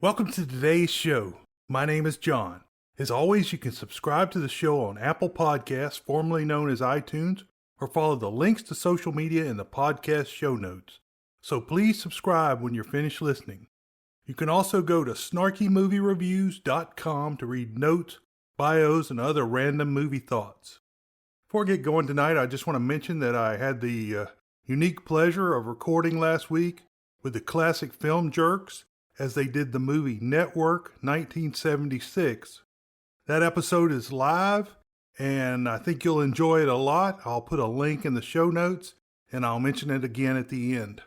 Welcome to today's show. My name is John. As always, you can subscribe to the show on Apple Podcasts, formerly known as iTunes, or follow the links to social media in the podcast show notes. So please subscribe when you're finished listening. You can also go to snarkymoviereviews.com to read notes, bios, and other random movie thoughts. Before I get going tonight, I just want to mention that I had the unique pleasure of recording last week with the classic film jerks as they did the movie Network 1976. That episode is live, and I think you'll enjoy it a lot. I'll put a link in the show notes, and I'll mention it again at the end.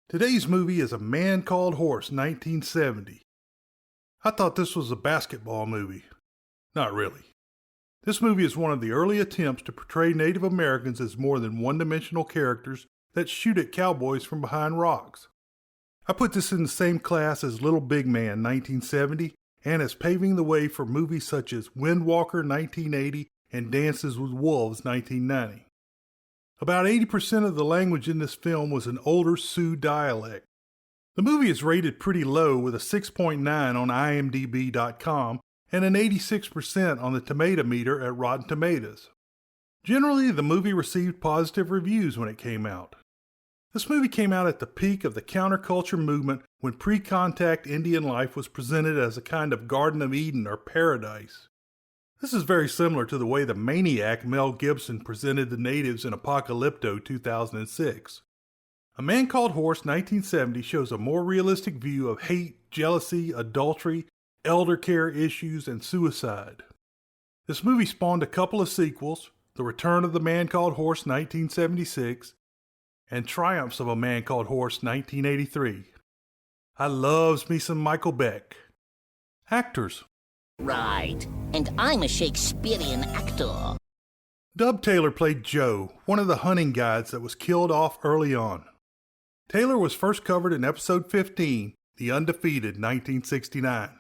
Today's movie is A Man Called Horse 1970. I thought this was a basketball movie. Not really. This movie is one of the early attempts to portray Native Americans as more than one-dimensional characters that shoot at cowboys from behind rocks. I put this in the same class as Little Big Man 1970 and as paving the way for movies such as Windwalker 1980 and Dances with Wolves 1990. About 80% of the language in this film was an older Sioux dialect. The movie is rated pretty low with a 6.9 on IMDb.com and an 86% on the tomato meter at Rotten Tomatoes. Generally, the movie received positive reviews when it came out. This movie came out at the peak of the counterculture movement when pre-contact Indian life was presented as a kind of Garden of Eden or paradise. This is very similar to the way the maniac Mel Gibson presented the natives in Apocalypto 2006. A Man Called Horse 1970 shows a more realistic view of hate, jealousy, adultery, elder care issues, and suicide. This movie spawned a couple of sequels, The Return of the Man Called Horse 1976, and Triumphs of a Man Called Horse 1983. I loves me some Michael Beck. Actors. Right, and I'm a Shakespearean actor. Dub Taylor played Joe, one of the hunting guides that was killed off early on. Taylor was first covered in episode 15, The Undefeated, 1969.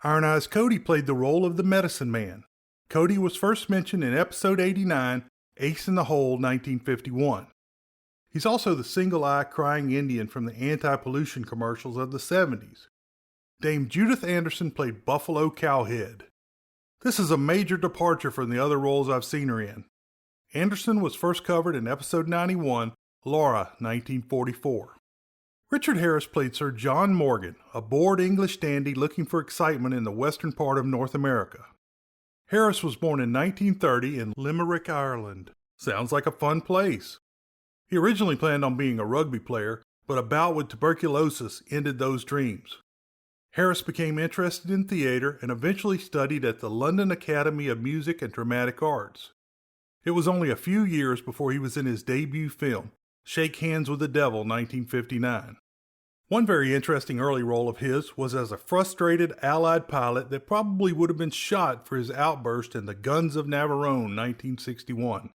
Iron Eyes Cody played the role of the Medicine Man. Cody was first mentioned in episode 89, Ace in the Hole, 1951. He's also the single-eye crying Indian from the anti-pollution commercials of the 70s. Dame Judith Anderson played Buffalo Cowhead. This is a major departure from the other roles I've seen her in. Anderson was first covered in episode 91, Laura, 1944. Richard Harris played Sir John Morgan, a bored English dandy looking for excitement in the western part of North America. Harris was born in 1930 in Limerick, Ireland. Sounds like a fun place. He originally planned on being a rugby player, but a bout with tuberculosis ended those dreams. Harris became interested in theater and eventually studied at the London Academy of Music and Dramatic Arts. It was only a few years before he was in his debut film, Shake Hands with the Devil, 1959. One very interesting early role of his was as a frustrated Allied pilot that probably would have been shot for his outburst in The Guns of Navarone, 1961.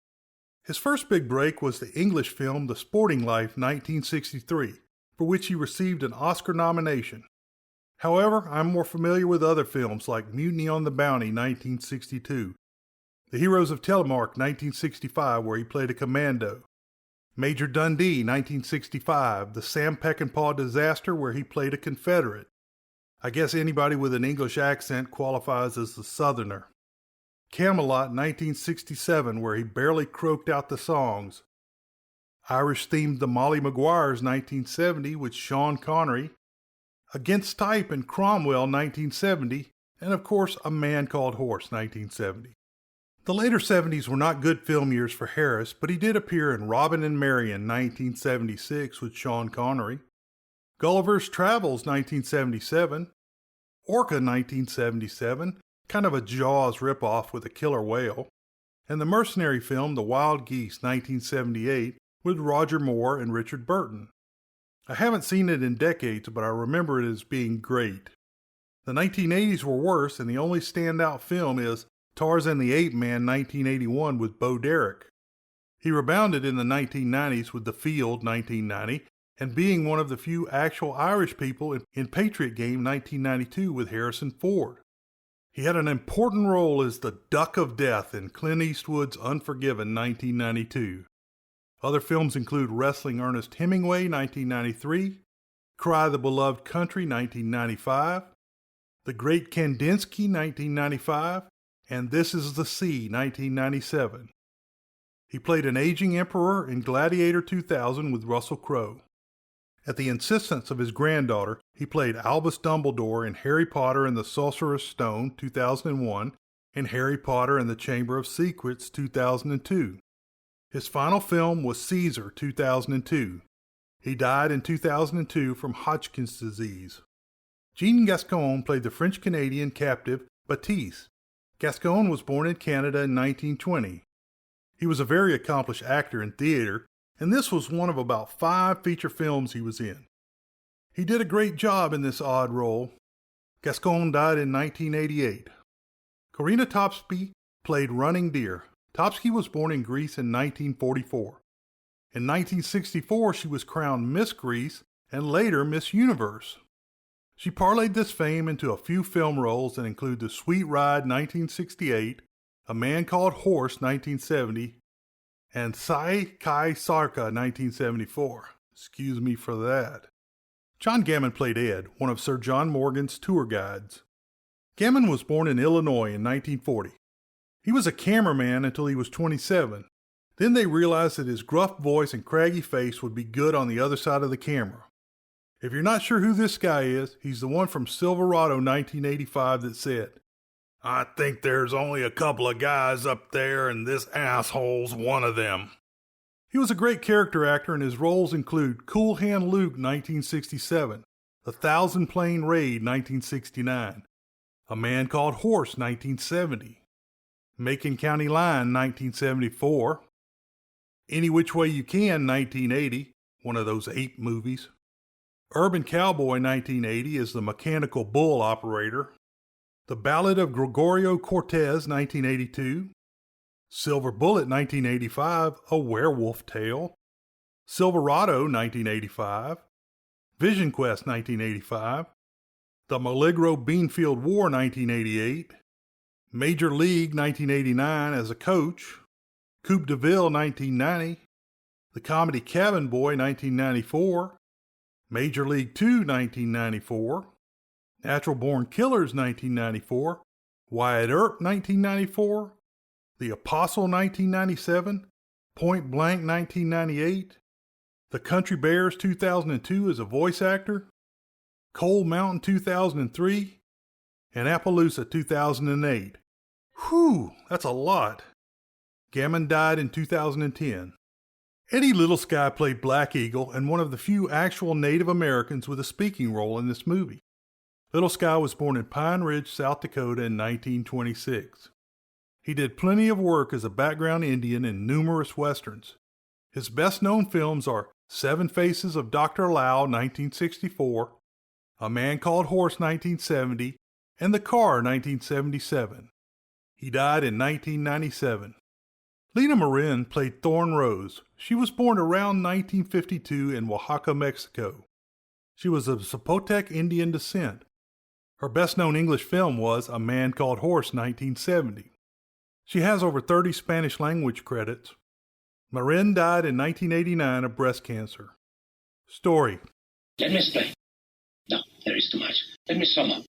His first big break was the English film The Sporting Life, 1963, for which he received an Oscar nomination. However, I'm more familiar with other films like Mutiny on the Bounty, 1962, The Heroes of Telemark, 1965, where he played a commando, Major Dundee, 1965, The Sam Peckinpah Disaster, where he played a Confederate. I guess anybody with an English accent qualifies as the Southerner. Camelot, 1967, where he barely croaked out the songs. Irish-themed The Molly Maguires, 1970, with Sean Connery. Against Type and Cromwell, 1970, and of course, A Man Called Horse, 1970. The later 70s were not good film years for Harris, but he did appear in Robin and Marion, 1976, with Sean Connery. Gulliver's Travels, 1977. Orca, 1977. Kind of a Jaws ripoff with a killer whale, and the mercenary film The Wild Geese, 1978, with Roger Moore and Richard Burton. I haven't seen it in decades, but I remember it as being great. The 1980s were worse, and the only standout film is Tarzan the Ape Man, 1981, with Bo Derek. He rebounded in the 1990s with The Field, 1990, and being one of the few actual Irish people in Patriot Game, 1992, with Harrison Ford. He had an important role as the Duck of Death in Clint Eastwood's Unforgiven, 1992. Other films include Wrestling Ernest Hemingway, 1993, Cry the Beloved Country, 1995, The Great Kandinsky, 1995, and This Is the Sea, 1997. He played an aging emperor in Gladiator 2000 with Russell Crowe. At the insistence of his granddaughter, he played Albus Dumbledore in Harry Potter and the Sorcerer's Stone, 2001, and Harry Potter and the Chamber of Secrets, 2002. His final film was Caesar, 2002. He died in 2002 from Hodgkin's disease. Jean Gascon played the French-Canadian captive Baptiste. Gascon was born in Canada in 1920. He was a very accomplished actor in theater, and this was one of about 5 feature films he was in. He did a great job in this odd role. Gascon died in 1988. Corina Topsky played Running Deer. Topsky was born in Greece in 1944. In 1964, she was crowned Miss Greece and later Miss Universe. She parlayed this fame into a few film roles that include The Sweet Ride, 1968, A Man Called Horse, 1970, and Sai Kai Sarka, 1974. Excuse me for that. John Gammon played Ed, one of Sir John Morgan's tour guides. Gammon was born in Illinois in 1940. He was a cameraman until he was 27. Then they realized that his gruff voice and craggy face would be good on the other side of the camera. If you're not sure who this guy is, he's the one from Silverado 1985 that said, "I think there's only a couple of guys up there and this asshole's one of them." He was a great character actor and his roles include Cool Hand Luke 1967, The Thousand Plane Raid 1969, A Man Called Horse 1970, Macon County Line 1974, Any Which Way You Can 1980, one of those ape movies. Urban Cowboy 1980 is the mechanical bull operator. The Ballad of Gregorio Cortez 1982. Silver Bullet 1985, A Werewolf Tale. Silverado 1985. Vision Quest 1985. The Milagro Beanfield War 1988. Major League 1989 as a coach. Coupe de Ville 1990, The Comedy Cabin Boy 1994, Major League 2 1994, Natural Born Killers 1994, Wyatt Earp 1994, The Apostle 1997, Point Blank 1998, The Country Bears 2002 as a voice actor, Cold Mountain 2003, and Appaloosa 2008. Whew, that's a lot. Gammon died in 2010. Eddie Little Sky played Black Eagle and one of the few actual Native Americans with a speaking role in this movie. Little Sky was born in Pine Ridge, South Dakota in 1926. He did plenty of work as a background Indian in numerous westerns. His best-known films are Seven Faces of Dr. Lau, 1964, A Man Called Horse, 1970, and The Car, 1977. He died in 1997. Lena Marin played Thorn Rose. She was born around 1952 in Oaxaca, Mexico. She was of Zapotec Indian descent. Her best-known English film was A Man Called Horse, 1970. She has over 30 Spanish-language credits. Marin died in 1989 of breast cancer. Story. Let me explain. No, there is too much. Let me sum up.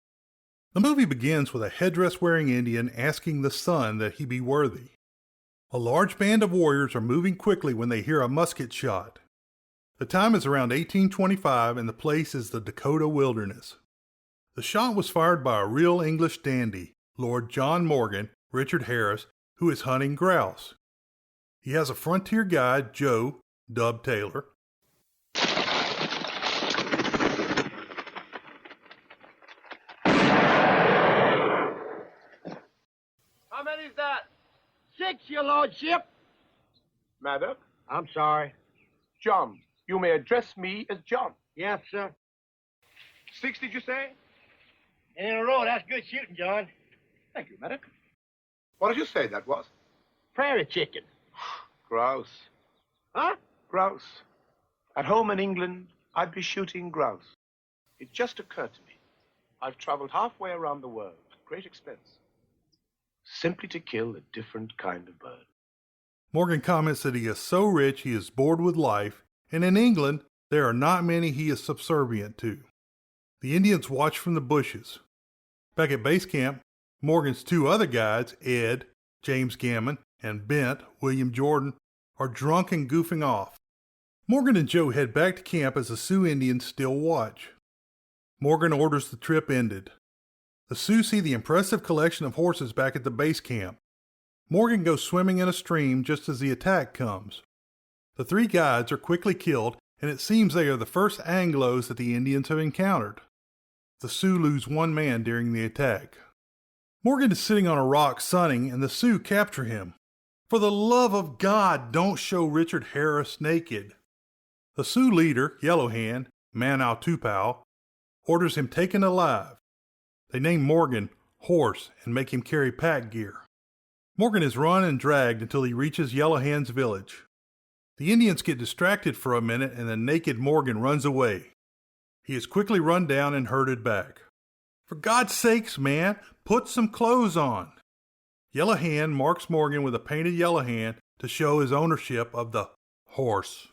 The movie begins with a headdress-wearing Indian asking the sun that he be worthy. A large band of warriors are moving quickly when they hear a musket shot. The time is around 1825 and the place is the Dakota wilderness. The shot was fired by a real English dandy, Lord John Morgan, Richard Harris, who is hunting grouse. He has a frontier guide, Joe, dubbed Taylor. How many is that? 6, your lordship. Maddox? I'm sorry. John. You may address me as John. Yes, sir. 6, did you say? And in a row, that's good shooting, John. Thank you, Maddox. What did you say that was? Prairie chicken. Grouse. Huh? Grouse. At home in England, I'd be shooting grouse. It just occurred to me. I've traveled halfway around the world at great expense, simply to kill a different kind of bird. Morgan comments that he is so rich he is bored with life, and in England, there are not many he is subservient to. The Indians watch from the bushes. Back at base camp, Morgan's two other guides, Ed, James Gammon, and Bent, William Jordan, are drunk and goofing off. Morgan and Joe head back to camp as the Sioux Indians still watch. Morgan orders the trip ended. The Sioux see the impressive collection of horses back at the base camp. Morgan goes swimming in a stream just as the attack comes. The three guides are quickly killed, and it seems they are the first Anglos that the Indians have encountered. The Sioux lose one man during the attack. Morgan is sitting on a rock sunning, and the Sioux capture him. For the love of God, don't show Richard Harris naked. The Sioux leader, Yellow Hand, Manow Tupou, orders him taken alive. They name Morgan Horse and make him carry pack gear. Morgan is run and dragged until he reaches Yellow Hand's village. The Indians get distracted for a minute and the naked Morgan runs away. He is quickly run down and herded back. For God's sakes, man, put some clothes on. Yellow Hand marks Morgan with a painted yellow hand to show his ownership of the horse.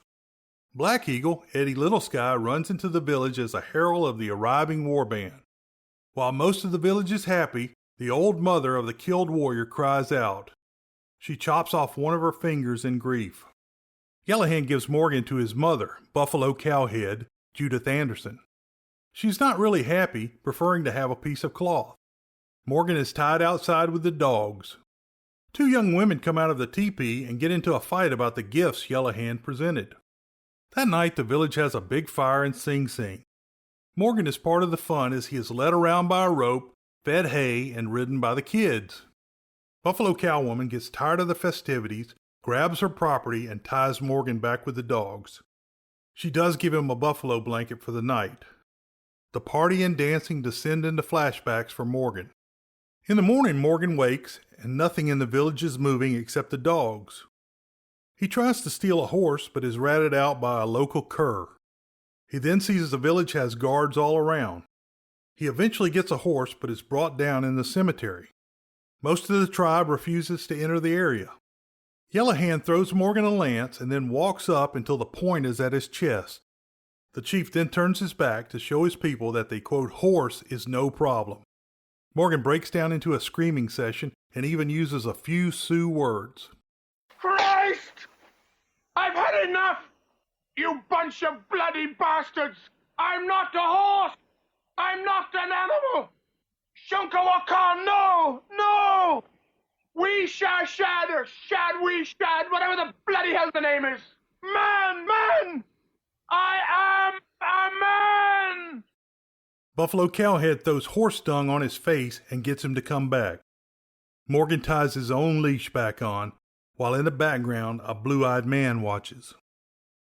Black Eagle, Eddie Little Sky, runs into the village as a herald of the arriving war band. While most of the village is happy, the old mother of the killed warrior cries out. She chops off one of her fingers in grief. Yellow Hand gives Morgan to his mother, Buffalo Cowhead, Judith Anderson. She's not really happy, preferring to have a piece of cloth. Morgan is tied outside with the dogs. Two young women come out of the teepee and get into a fight about the gifts Yellow Hand presented. That night, the village has a big fire and sing-sing. Morgan is part of the fun as he is led around by a rope, fed hay, and ridden by the kids. Buffalo Cowwoman gets tired of the festivities, grabs her property, and ties Morgan back with the dogs. She does give him a buffalo blanket for the night. The party and dancing descend into flashbacks for Morgan. In the morning, Morgan wakes, and nothing in the village is moving except the dogs. He tries to steal a horse, but is ratted out by a local cur. He then sees the village has guards all around. He eventually gets a horse, but is brought down in the cemetery. Most of the tribe refuses to enter the area. Yellow Hand throws Morgan a lance and then walks up until the point is at his chest. The chief then turns his back to show his people that the, quote, horse is no problem. Morgan breaks down into a screaming session and even uses a few Sioux words. Christ! I've had enough! You bunch of bloody bastards! I'm not a horse! I'm not an animal! Shunkawaka, no! No! We shad, we shad, whatever the bloody hell the name is! Man! I am a man! Buffalo Cowhead throws horse dung on his face and gets him to come back. Morgan ties his own leash back on, while in the background a blue-eyed man watches.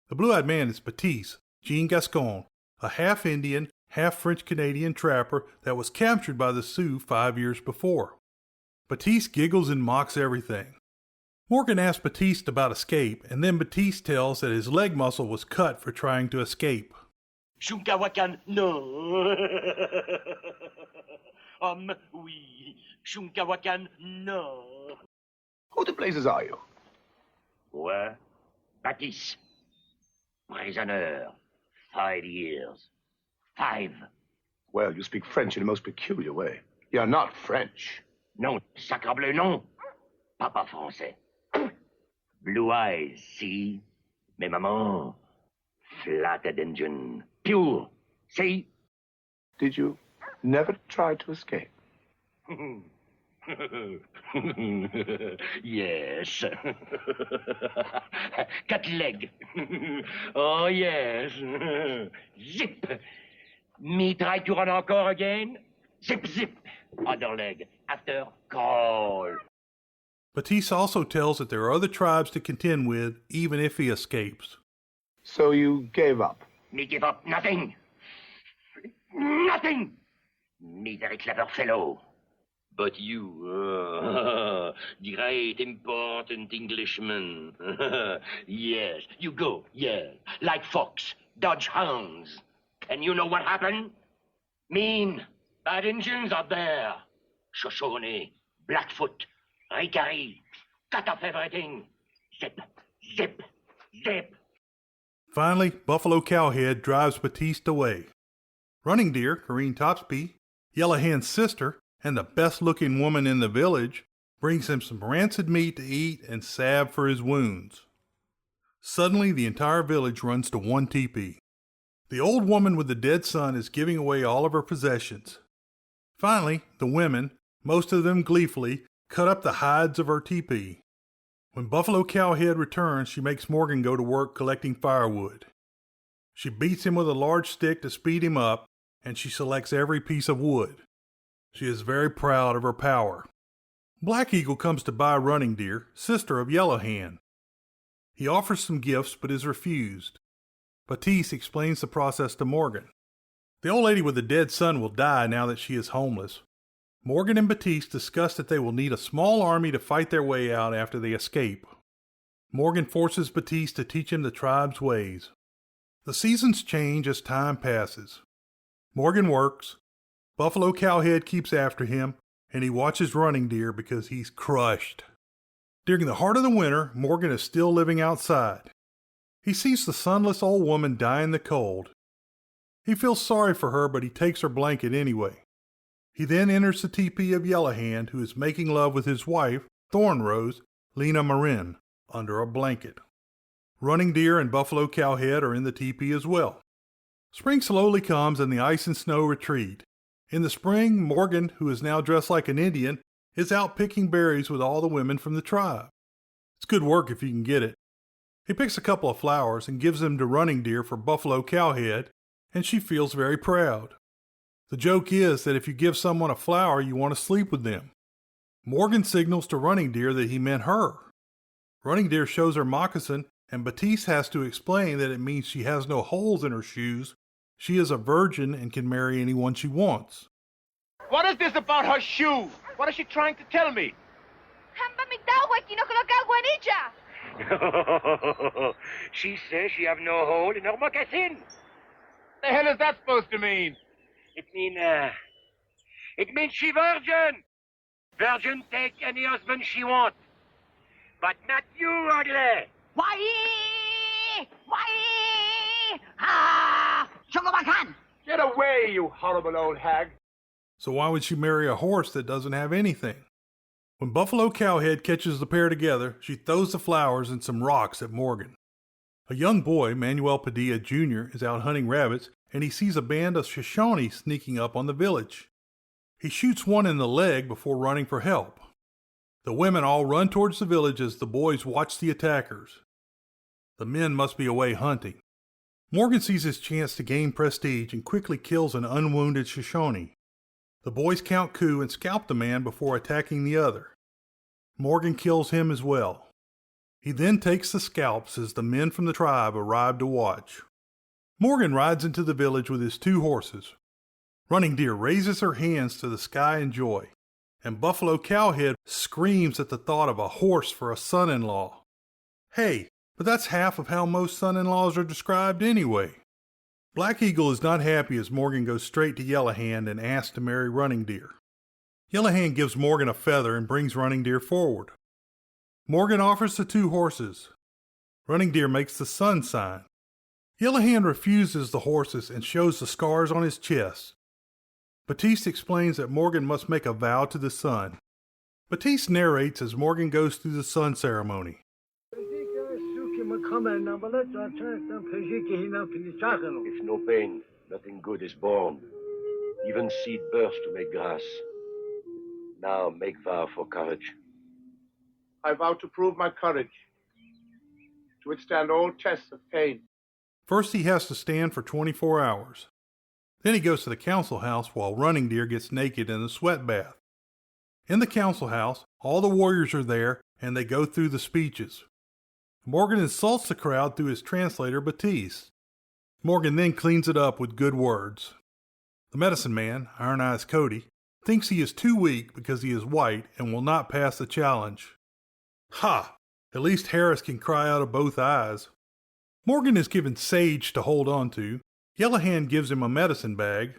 The blue-eyed man is Batiste, Jean Gascon, a half-Indian, half-French-Canadian trapper that was captured by the Sioux 5 years before. Batiste giggles and mocks everything. Morgan asks Batiste about escape, and then Batiste tells that his leg muscle was cut for trying to escape. Shunkawakan, no. Oui. Shunkawakan, no. Who the blazes are you? Moi, Baptiste. Prisoner. 5 years. 5. Well, you speak French in a most peculiar way. You're not French. Non, sacrebleu, non. Papa français. Blue eyes, see? Mais maman, flatted Indian. Pure, see? Did you never try to escape? Yes. Cut leg. Oh, yes. Zip. Me try to run encore again? Zip, zip. Other leg. After, crawl. Batiste also tells that there are other tribes to contend with, even if he escapes. So you gave up? Me give up nothing. Nothing. Me very clever fellow. But you, great important Englishman. Yes, you go, yes, like fox, dodge hounds. And you know what happened? Mean, bad Indians are there. Shoshone, Blackfoot, Ricari, cut off everything. Zip, zip, zip. Finally, Buffalo Cowhead drives Batiste away. Running Deer, Corrine Topsby, Yellowhand's sister, and the best-looking woman in the village, brings him some rancid meat to eat and salve for his wounds. Suddenly, the entire village runs to one teepee. The old woman with the dead son is giving away all of her possessions. Finally, the women, most of them gleefully, cut up the hides of her teepee. When Buffalo Cowhead returns, she makes Morgan go to work collecting firewood. She beats him with a large stick to speed him up, and she selects every piece of wood. She is very proud of her power. Black Eagle comes to buy Running Deer, sister of Yellowhand. He offers some gifts but is refused. Batiste explains the process to Morgan. The old lady with the dead son will die now that she is homeless. Morgan and Batiste discuss that they will need a small army to fight their way out after they escape. Morgan forces Batiste to teach him the tribe's ways. The seasons change as time passes. Morgan works, Buffalo Cowhead keeps after him, and he watches Running Deer because he's crushed. During the heart of the winter, Morgan is still living outside. He sees the sunless old woman die in the cold. He feels sorry for her, but he takes her blanket anyway. He then enters the teepee of Yellowhand, who is making love with his wife, Thornrose, Lena Marin, under a blanket. Running Deer and Buffalo Cowhead are in the teepee as well. Spring slowly comes and the ice and snow retreat. In the spring, Morgan, who is now dressed like an Indian, is out picking berries with all the women from the tribe. It's good work if you can get it. He picks a couple of flowers and gives them to Running Deer for Buffalo Cowhead, and she feels very proud. The joke is that if you give someone a flower, you want to sleep with them. Morgan signals to Running Deer that he meant her. Running Deer shows her moccasin, and Batiste has to explain that it means she has no holes in her shoes, she is a virgin and can marry anyone she wants. What is this about her shoe? What is she trying to tell me? She says she have no hole in her moccasin. The hell is that supposed to mean? It means she virgin. Virgin take any husband she want. But not you, ugly. Get away, you horrible old hag. So why would she marry a horse that doesn't have anything? When Buffalo Cowhead catches the pair together, she throws the flowers and some rocks at Morgan. A young boy, Manuel Padilla Jr., is out hunting rabbits, and he sees a band of Shoshone sneaking up on the village. He shoots one in the leg before running for help. The women all run towards the village as the boys watch the attackers. The men must be away hunting. Morgan sees his chance to gain prestige and quickly kills an unwounded Shoshone. The boys count coup and scalp the man before attacking the other. Morgan kills him as well. He then takes the scalps as the men from the tribe arrive to watch. Morgan rides into the village with his 2 horses. Running Deer raises her hands to the sky in joy, and Buffalo Cowhead screams at the thought of a horse for a son-in-law. Hey, but that's half of how most son-in-laws are described anyway. Black Eagle is not happy as Morgan goes straight to Yellowhand and asks to marry Running Deer. Yellowhand gives Morgan a feather and brings Running Deer forward. Morgan offers the 2 horses. Running Deer makes the sun sign. Yellowhand refuses the horses and shows the scars on his chest. Batiste explains that Morgan must make a vow to the sun. Batiste narrates as Morgan goes through the sun ceremony. If no pain, nothing good is born. Even seed burst to make grass. Now make vow for courage. I vow to prove my courage, to withstand all tests of pain. First he has to stand for 24 hours. Then he goes to the council house while Running Deer gets naked in a sweat bath. In the council house, all the warriors are there and they go through the speeches. Morgan insults the crowd through his translator, Batiste. Morgan then cleans it up with good words. The medicine man, Iron Eyes Cody, thinks he is too weak because he is white and will not pass the challenge. Ha! At least Harris can cry out of both eyes. Morgan is given sage to hold on to. Yellowhand gives him a medicine bag.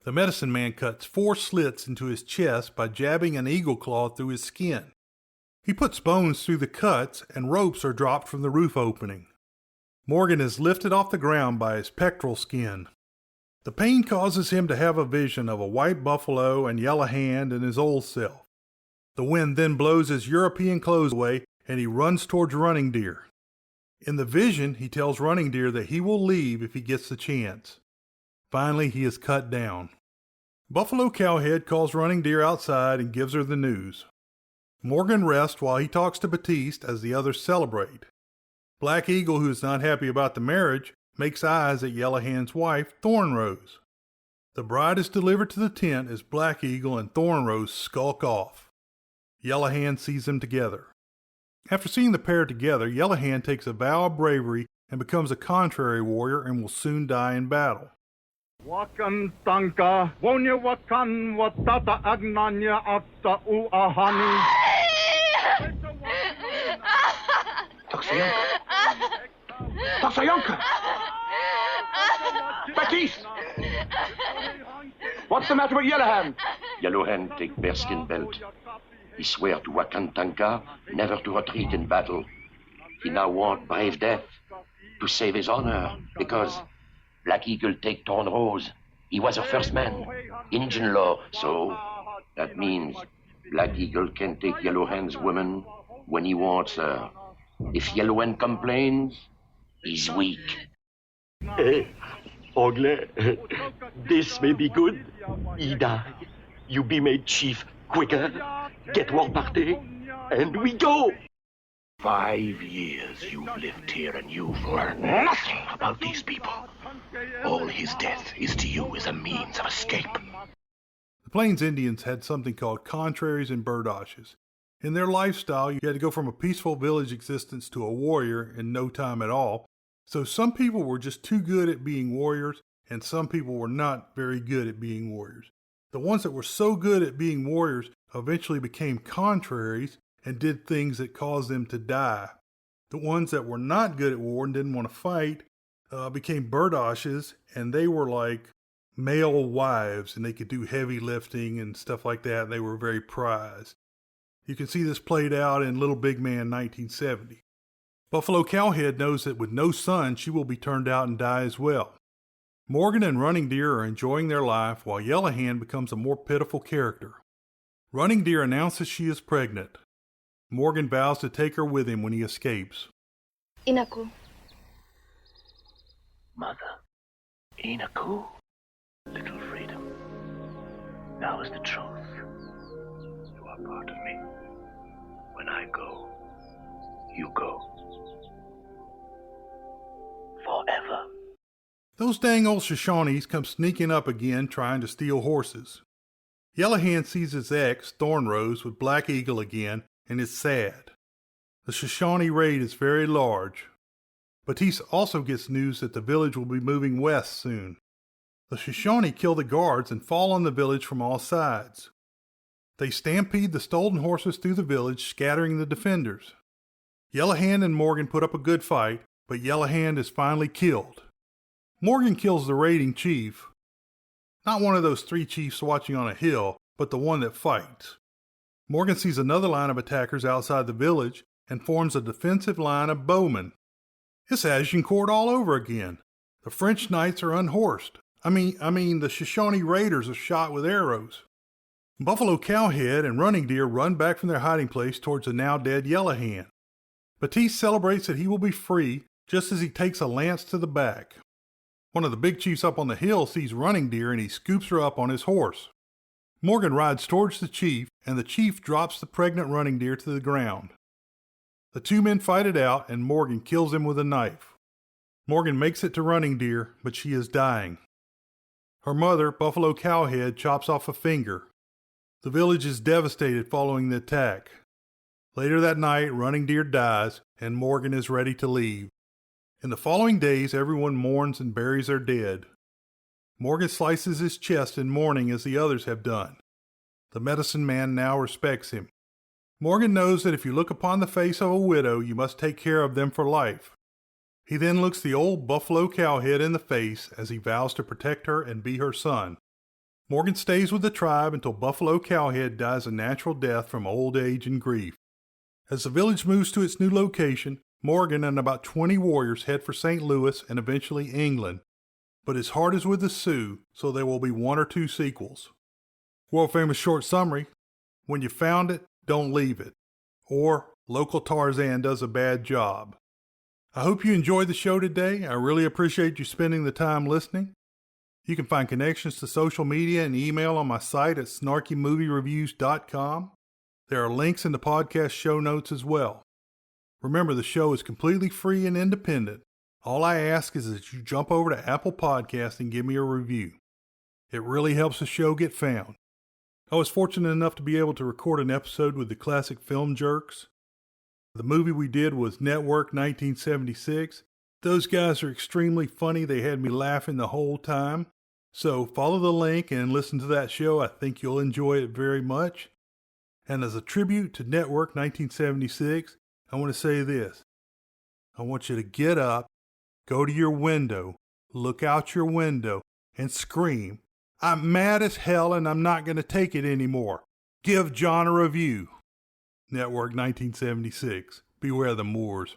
The medicine man cuts 4 slits into his chest by jabbing an eagle claw through his skin. He puts bones through the cuts and ropes are dropped from the roof opening. Morgan is lifted off the ground by his pectoral skin. The pain causes him to have a vision of a white buffalo and Yellow Hand and his old self. The wind then blows his European clothes away and he runs towards Running Deer. In the vision, he tells Running Deer that he will leave if he gets the chance. Finally, he is cut down. Buffalo Cowhead calls Running Deer outside and gives her the news. Morgan rests while he talks to Batiste as the others celebrate. Black Eagle, who is not happy about the marriage, makes eyes at Yellow Hand's wife, Thornrose. The bride is delivered to the tent as Black Eagle and Thornrose skulk off. Yellow Hand sees them together. After seeing the pair together, Yellow Hand takes a vow of bravery and becomes a contrary warrior and will soon die in battle. Wakan tanka, wonya wakan watata agnanya afta uahani. Toxayonka! Batiste! What's the matter with Yellow Hand? Yellow Hand take bearskin belt. He swear to Wakantanka never to retreat in battle. He now want brave death to save his honor because Black Eagle take Torn Rose. He was a first man, Injun law, so that means Black Eagle can take Yellow Hand's woman when he wants her. If Yellow Hand complains, he's weak. Hey, Anglais, this may be good. He die. You be made chief quicker. Get war party, and we go. 5 years you've lived here and you've learned nothing about these people. All his death is to you as a means of escape. The Plains Indians had something called contraries and burdoshes. In their lifestyle, you had to go from a peaceful village existence to a warrior in no time at all. So some people were just too good at being warriors, and some people were not very good at being warriors. The ones that were so good at being warriors eventually became contraries and did things that caused them to die. The ones that were not good at war and didn't want to fight became burdoshes, and they were like male wives, and they could do heavy lifting and stuff like that, and they were very prized. You can see this played out in Little Big Man 1970. Buffalo Cowhead knows that with no son, she will be turned out and die as well. Morgan and Running Deer are enjoying their life while Yellow Hand becomes a more pitiful character. Running Deer announces she is pregnant. Morgan vows to take her with him when he escapes. Inaku. Mother, Inaku, little freedom. Now is the truth. You are part of me. When I go, you go. Forever. Those dang old Shoshones come sneaking up again trying to steal horses. Yellow Hand sees his ex, Thornrose, with Black Eagle again and is sad. The Shoshone raid is very large. Batiste also gets news that the village will be moving west soon. The Shoshone kill the guards and fall on the village from all sides. They stampede the stolen horses through the village, scattering the defenders. Yellow Hand and Morgan put up a good fight, but Yellow Hand is finally killed. Morgan kills the raiding chief. Not one of those 3 chiefs watching on a hill, but the one that fights. Morgan sees another line of attackers outside the village and forms a defensive line of bowmen. It's Agincourt all over again. The French knights are unhorsed. I mean, the Shoshone raiders are shot with arrows. Buffalo Cowhead and Running Deer run back from their hiding place towards the now dead Yellow Hand. Batiste celebrates that he will be free just as he takes a lance to the back. One of the big chiefs up on the hill sees Running Deer and he scoops her up on his horse. Morgan rides towards the chief and the chief drops the pregnant Running Deer to the ground. The 2 men fight it out and Morgan kills him with a knife. Morgan makes it to Running Deer, but she is dying. Her mother, Buffalo Cowhead, chops off a finger. The village is devastated following the attack. Later that night, Running Deer dies and Morgan is ready to leave. In the following days, everyone mourns and buries their dead. Morgan slices his chest in mourning as the others have done. The medicine man now respects him. Morgan knows that if you look upon the face of a widow, you must take care of them for life. He then looks the old Buffalo Cowhead in the face as he vows to protect her and be her son. Morgan stays with the tribe until Buffalo Cowhead dies a natural death from old age and grief. As the village moves to its new location, Morgan and about 20 warriors head for St. Louis and eventually England, but his heart is with the Sioux, so there will be 1 or 2 sequels. World famous short summary: when you found it, don't leave it. Or, local Tarzan does a bad job. I hope you enjoyed the show today. I really appreciate you spending the time listening. You can find connections to social media and email on my site at snarkymoviereviews.com. There are links in the podcast show notes as well. Remember, the show is completely free and independent. All I ask is that you jump over to Apple Podcasts and give me a review. It really helps the show get found. I was fortunate enough to be able to record an episode with the classic film jerks. The movie we did was Network 1976. Those guys are extremely funny. They had me laughing the whole time. So follow the link and listen to that show. I think you'll enjoy it very much. And as a tribute to Network 1976, I want to say this. I want you to get up, go to your window, look out your window, and scream, "I'm mad as hell and I'm not going to take it anymore. Give John a review." Network 1976. Beware the Moors.